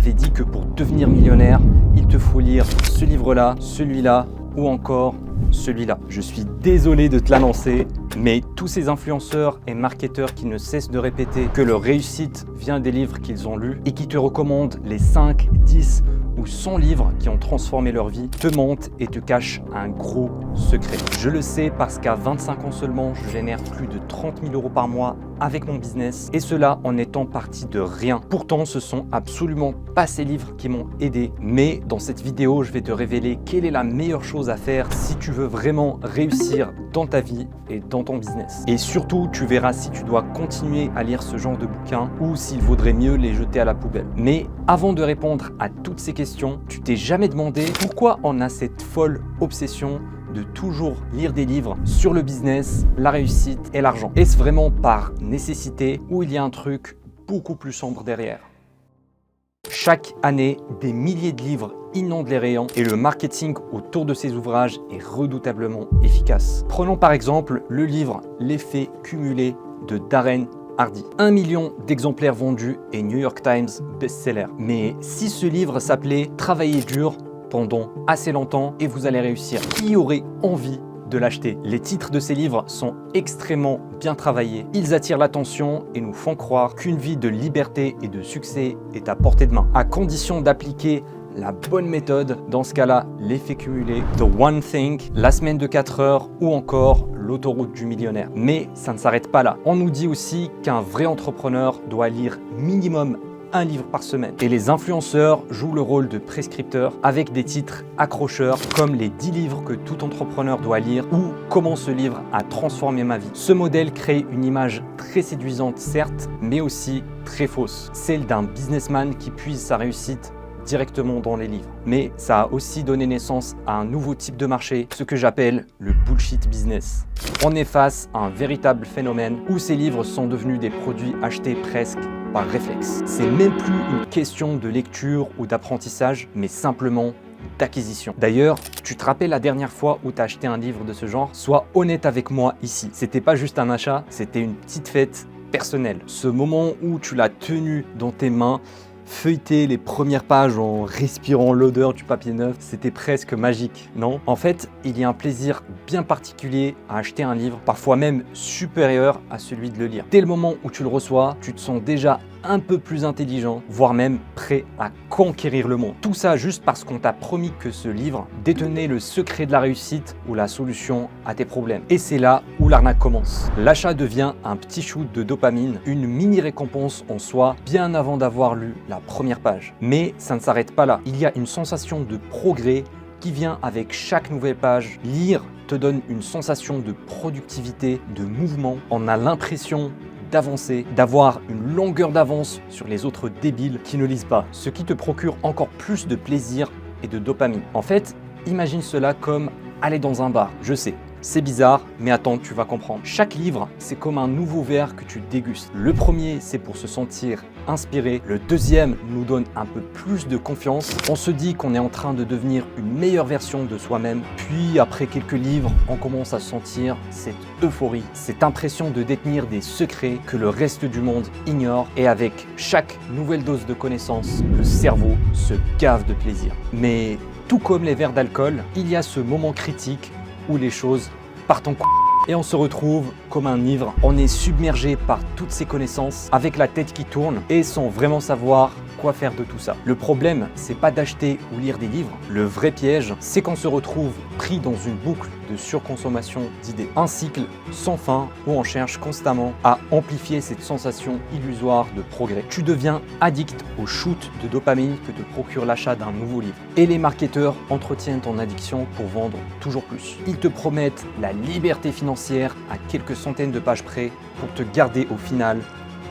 t'avais dit que pour devenir millionnaire, il te faut lire ce livre-là, celui-là ou encore celui-là. Je suis désolé de te l'annoncer, mais tous ces influenceurs et marketeurs qui ne cessent de répéter que leur réussite vient des livres qu'ils ont lus et qui te recommandent les 5, 10 ou 100 livres qui ont transformé leur vie, te mentent et te cachent un gros secret. Je le sais parce qu'à 25 ans seulement, je génère plus de 30 000 € par mois avec mon business et cela en étant parti de rien. Pourtant, ce sont absolument pas ces livres qui m'ont aidé, mais dans cette vidéo, je vais te révéler quelle est la meilleure chose à faire si tu veux vraiment réussir dans ta vie et dans ton business. Et surtout, tu verras si tu dois continuer à lire ce genre de bouquins ou s'il vaudrait mieux les jeter à la poubelle. Mais avant de répondre à toutes ces questions, tu t'es jamais demandé pourquoi on a cette folle obsession de toujours lire des livres sur le business, la réussite et l'argent? Est-ce vraiment par nécessité ou il y a un truc beaucoup plus sombre derrière? Chaque année, des milliers de livres inondent les rayons et le marketing autour de ces ouvrages est redoutablement efficace. Prenons par exemple le livre L'effet cumulé de Darren Hardy. 1 million d'exemplaires vendus et New York Times best-seller. Mais si ce livre s'appelait Travailler dur pendant assez longtemps et vous allez réussir, qui aurait envie de l'acheter? Les titres de ces livres sont extrêmement bien travaillés. Ils attirent l'attention et nous font croire qu'une vie de liberté et de succès est à portée de main, à condition d'appliquer la bonne méthode, dans ce cas-là, l'effet cumulé, The One Thing, la semaine de 4 heures ou encore l'autoroute du millionnaire. Mais ça ne s'arrête pas là. On nous dit aussi qu'un vrai entrepreneur doit lire minimum un livre par semaine. Et les influenceurs jouent le rôle de prescripteurs avec des titres accrocheurs comme les 10 livres que tout entrepreneur doit lire ou comment ce livre a transformé ma vie. Ce modèle crée une image très séduisante certes, mais aussi très fausse. Celle d'un businessman qui puise sa réussite directement dans les livres. Mais ça a aussi donné naissance à un nouveau type de marché, ce que j'appelle le bullshit business. On est face à un véritable phénomène où ces livres sont devenus des produits achetés presque par réflexe. C'est même plus une question de lecture ou d'apprentissage, mais simplement d'acquisition. D'ailleurs, tu te rappelles la dernière fois où tu as acheté un livre de ce genre? Sois honnête avec moi ici. C'était pas juste un achat, c'était une petite fête personnelle. Ce moment où tu l'as tenu dans tes mains, feuilleter les premières pages en respirant l'odeur du papier neuf, c'était presque magique, non? En fait, il y a un plaisir bien particulier à acheter un livre, parfois même supérieur à celui de le lire. Dès le moment où tu le reçois, tu te sens déjà un peu plus intelligent, voire même prêt à conquérir le monde. Tout ça juste parce qu'on t'a promis que ce livre détenait le secret de la réussite ou la solution à tes problèmes. Et c'est là où l'arnaque commence. L'achat devient un petit shoot de dopamine, une mini récompense en soi, bien avant d'avoir lu la première page. Mais ça ne s'arrête pas là. Il y a une sensation de progrès qui vient avec chaque nouvelle page. Lire te donne une sensation de productivité, de mouvement. On a l'impression d'avancer, d'avoir une longueur d'avance sur les autres débiles qui ne lisent pas, ce qui te procure encore plus de plaisir et de dopamine. En fait, imagine cela comme aller dans un bar. Je sais, c'est bizarre, mais attends, tu vas comprendre. Chaque livre, c'est comme un nouveau verre que tu dégustes. Le premier, c'est pour se sentir inspiré. Le deuxième nous donne un peu plus de confiance. On se dit qu'on est en train de devenir une meilleure version de soi-même. Puis, après quelques livres, on commence à sentir cette euphorie, cette impression de détenir des secrets que le reste du monde ignore. Et avec chaque nouvelle dose de connaissances, le cerveau se gave de plaisir. Mais tout comme les verres d'alcool, il y a ce moment critique où les choses partent en couille et on se retrouve comme un ivre. On est submergé par toutes ces connaissances avec la tête qui tourne et sans vraiment savoir quoi faire de tout ça. Le problème, c'est pas d'acheter ou lire des livres. Le vrai piège, c'est qu'on se retrouve pris dans une boucle de surconsommation d'idées. Un cycle sans fin où on cherche constamment à amplifier cette sensation illusoire de progrès. Tu deviens addict au shoot de dopamine que te procure l'achat d'un nouveau livre. Et les marketeurs entretiennent ton addiction pour vendre toujours plus. Ils te promettent la liberté financière à quelques centaines de pages près pour te garder au final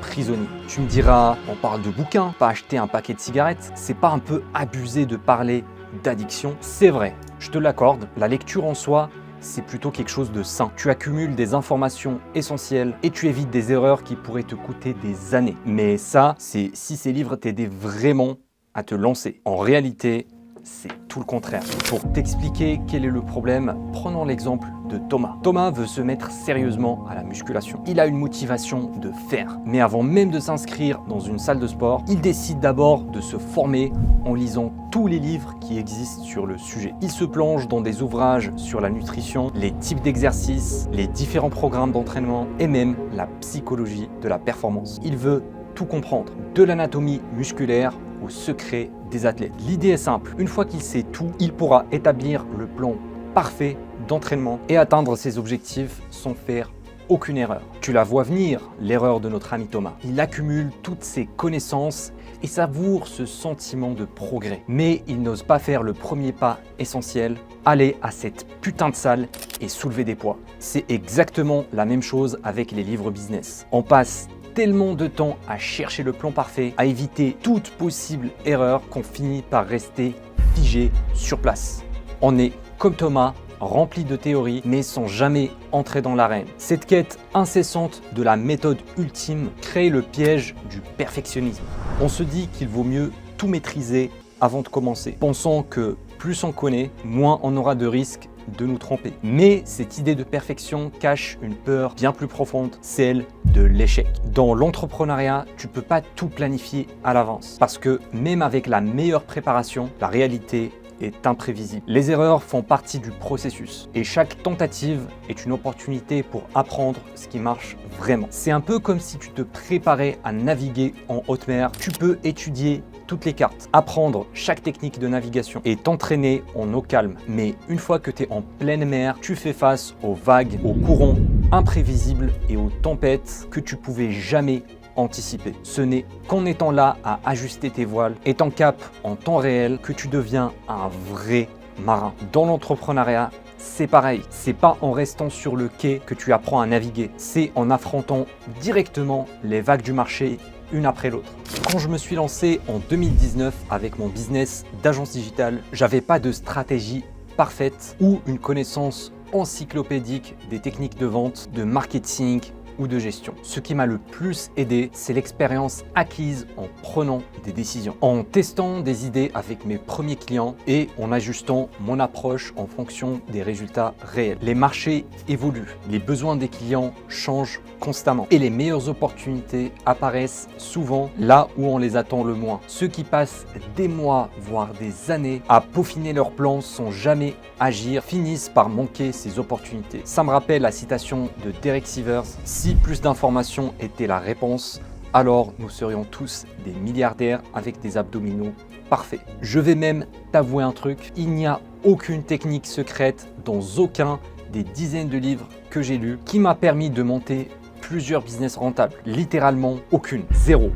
prisonnier. Tu me diras, on parle de bouquins, pas acheter un paquet de cigarettes. C'est pas un peu abusé de parler d'addiction? C'est vrai, je te l'accorde, la lecture en soi, c'est plutôt quelque chose de sain. Tu accumules des informations essentielles et tu évites des erreurs qui pourraient te coûter des années. Mais ça, c'est si ces livres t'aidaient vraiment à te lancer. En réalité, c'est tout tout le contraire. Pour t'expliquer quel est le problème, prenons l'exemple de Thomas. Thomas veut se mettre sérieusement à la musculation. Il a une motivation de fer. Mais avant même de s'inscrire dans une salle de sport, il décide d'abord de se former en lisant tous les livres qui existent sur le sujet. Il se plonge dans des ouvrages sur la nutrition, les types d'exercices, les différents programmes d'entraînement et même la psychologie de la performance. Il veut tout comprendre, de l'anatomie musculaire au secret des athlètes. L'idée est simple, une fois qu'il sait tout, il pourra établir le plan parfait d'entraînement et atteindre ses objectifs sans faire aucune erreur. Tu la vois venir, l'erreur de notre ami Thomas. Il accumule toutes ses connaissances et savoure ce sentiment de progrès. Mais il n'ose pas faire le premier pas essentiel, aller à cette putain de salle et soulever des poids. C'est exactement la même chose avec les livres business. On passe tellement de temps à chercher le plan parfait, à éviter toute possible erreur qu'on finit par rester figé sur place. On est comme Thomas, rempli de théories, mais sans jamais entrer dans l'arène. Cette quête incessante de la méthode ultime crée le piège du perfectionnisme. On se dit qu'il vaut mieux tout maîtriser avant de commencer, pensant que plus on connaît, moins on aura de risques de nous tromper. Mais cette idée de perfection cache une peur bien plus profonde, celle de l'échec. Dans l'entrepreneuriat, tu peux pas tout planifier à l'avance, parce que même avec la meilleure préparation, la réalité est imprévisible. Les erreurs font partie du processus et chaque tentative est une opportunité pour apprendre ce qui marche vraiment. C'est un peu comme si tu te préparais à naviguer en haute mer. Tu peux étudier toutes les cartes, apprendre chaque technique de navigation et t'entraîner en eau calme. Mais une fois que tu es en pleine mer, tu fais face aux vagues, aux courants imprévisibles et aux tempêtes que tu pouvais jamais anticiper. Ce n'est qu'en étant là à ajuster tes voiles et ton cap en temps réel que tu deviens un vrai marin. Dans l'entrepreneuriat, c'est pareil. C'est pas en restant sur le quai que tu apprends à naviguer. C'est en affrontant directement les vagues du marché une après l'autre. Quand je me suis lancé en 2019 avec mon business d'agence digitale, j'avais pas de stratégie parfaite ou une connaissance encyclopédique des techniques de vente, de marketing ou de gestion. Ce qui m'a le plus aidé, c'est l'expérience acquise en prenant des décisions, en testant des idées avec mes premiers clients et en ajustant mon approche en fonction des résultats réels. Les marchés évoluent, les besoins des clients changent constamment et les meilleures opportunités apparaissent souvent là où on les attend le moins. Ceux qui passent des mois, voire des années à peaufiner leurs plans sans jamais agir finissent par manquer ces opportunités. Ça me rappelle la citation de Derek Sivers: si plus d'informations étaient la réponse, alors nous serions tous des milliardaires avec des abdominaux parfaits. Je vais même t'avouer un truc, il n'y a aucune technique secrète dans aucun des dizaines de livres que j'ai lus qui m'a permis de monter plusieurs business rentables. Littéralement aucune, zéro,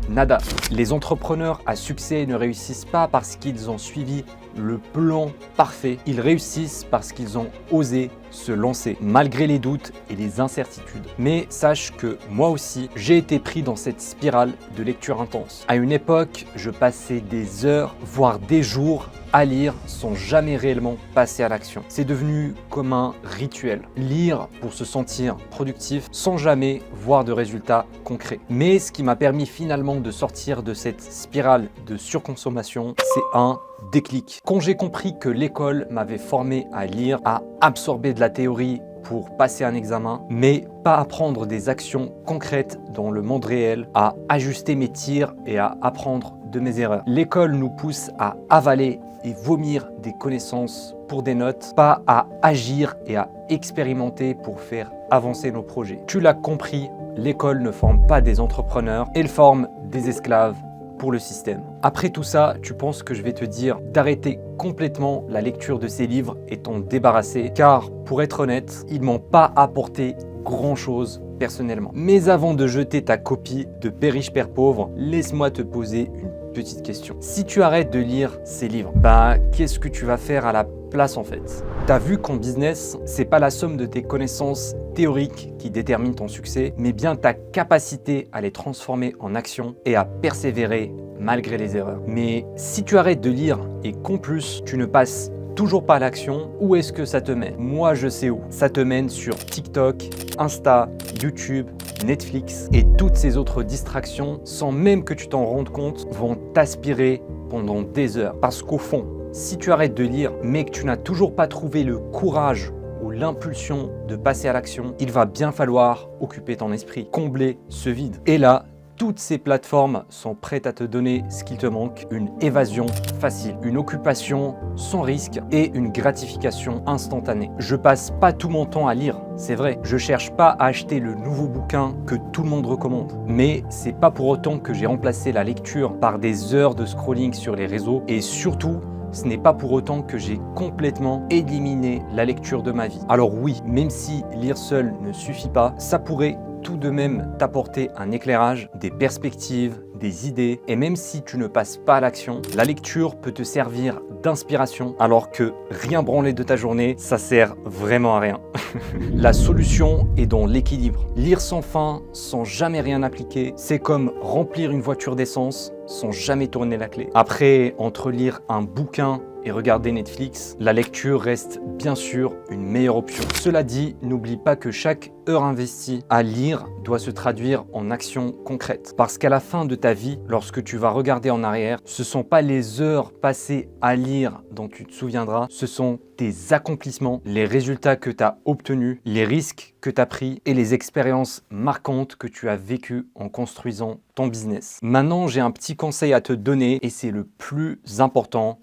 nada. Les entrepreneurs à succès ne réussissent pas parce qu'ils ont suivi le plan parfait. Ils réussissent parce qu'ils ont osé se lancer malgré les doutes et les incertitudes. Mais sache que moi aussi, j'ai été pris dans cette spirale de lecture intense. À une époque, je passais des heures, voire des jours à lire sans jamais réellement passer à l'action. C'est devenu comme un rituel. Lire pour se sentir productif sans jamais voir de résultats concrets. Mais ce qui m'a permis finalement de sortir de cette spirale de surconsommation, c'est un déclic. Quand j'ai compris que l'école m'avait formé à lire, à absorber de la théorie pour passer un examen, mais pas à prendre des actions concrètes dans le monde réel, à ajuster mes tirs et à apprendre de mes erreurs. L'école nous pousse à avaler et vomir des connaissances pour des notes, pas à agir et à expérimenter pour faire avancer nos projets. Tu l'as compris, l'école ne forme pas des entrepreneurs, elle forme des esclaves pour le système. Après tout ça, tu penses que je vais te dire d'arrêter complètement la lecture de ces livres et t'en débarrasser, car pour être honnête, ils m'ont pas apporté grand-chose personnellement. Mais avant de jeter ta copie de Père riche, Père pauvre, laisse-moi te poser une petite question. Si tu arrêtes de lire ces livres, qu'est-ce que tu vas faire à la place en fait? T'as vu qu'en business, c'est pas la somme de tes connaissances théoriques qui détermine ton succès, mais bien ta capacité à les transformer en action et à persévérer malgré les erreurs. Mais si tu arrêtes de lire et qu'en plus tu ne passes toujours pas à l'action, où est-ce que ça te mène? Moi je sais où. Ça te mène sur TikTok, Insta, YouTube, Netflix et toutes ces autres distractions sans même que tu t'en rendes compte vont t'aspirer pendant des heures. Parce qu'au fond, Si tu arrêtes de lire, mais que tu n'as toujours pas trouvé le courage ou l'impulsion de passer à l'action, il va bien falloir occuper ton esprit, combler ce vide. Et là, toutes ces plateformes sont prêtes à te donner ce qu'il te manque, une évasion facile, une occupation sans risque et une gratification instantanée. Je passe pas tout mon temps à lire, c'est vrai. Je cherche pas à acheter le nouveau bouquin que tout le monde recommande. Mais c'est pas pour autant que j'ai remplacé la lecture par des heures de scrolling sur les réseaux et surtout, ce n'est pas pour autant que j'ai complètement éliminé la lecture de ma vie. Alors oui, même si lire seul ne suffit pas, ça pourrait tout de même t'apporter un éclairage, des perspectives, des idées. Et même si tu ne passes pas à l'action, la lecture peut te servir d'inspiration alors que rien branler de ta journée, ça sert vraiment à rien. La solution est dans l'équilibre. Lire sans fin, sans jamais rien appliquer, c'est comme remplir une voiture d'essence sans jamais tourner la clé. Après, entre lire un bouquin et regarder Netflix, la lecture reste bien sûr une meilleure option. Cela dit, n'oublie pas que chaque heure investie à lire doit se traduire en actions concrètes. Parce qu'à la fin de ta vie, lorsque tu vas regarder en arrière, ce ne sont pas les heures passées à lire dont tu te souviendras, ce sont tes accomplissements, les résultats que tu as obtenus, les risques que tu as pris et les expériences marquantes que tu as vécues en construisant ton business. Maintenant, j'ai un petit conseil à te donner et c'est le plus important.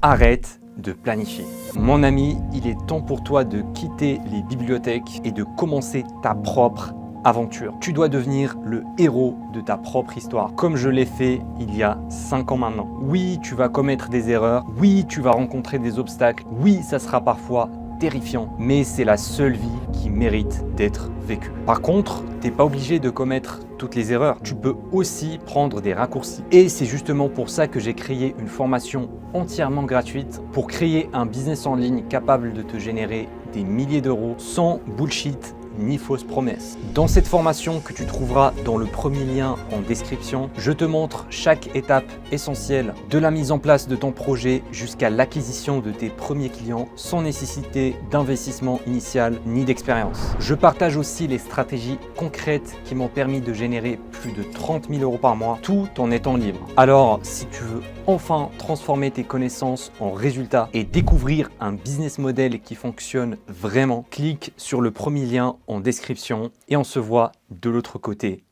Arrête de planifier. Mon ami, il est temps pour toi de quitter les bibliothèques et de commencer ta propre aventure. Tu dois devenir le héros de ta propre histoire, comme je l'ai fait il y a 5 ans maintenant. Oui, tu vas commettre des erreurs. Oui, tu vas rencontrer des obstacles. Oui, ça sera parfois terrifiant, mais c'est la seule vie qui mérite d'être vécue. Par contre, tu n'es pas obligé de commettre toutes les erreurs. Tu peux aussi prendre des raccourcis. Et c'est justement pour ça que j'ai créé une formation entièrement gratuite pour créer un business en ligne capable de te générer des milliers d'euros sans bullshit ni fausses promesses. Dans cette formation que tu trouveras dans le premier lien en description, je te montre chaque étape essentielle de la mise en place de ton projet jusqu'à l'acquisition de tes premiers clients sans nécessité d'investissement initial ni d'expérience. Je partage aussi les stratégies concrètes qui m'ont permis de générer plus de 30 000 euros par mois tout en étant libre. Alors, si tu veux enfin transformer tes connaissances en résultats et découvrir un business model qui fonctionne vraiment, clique sur le premier lien en description et on se voit de l'autre côté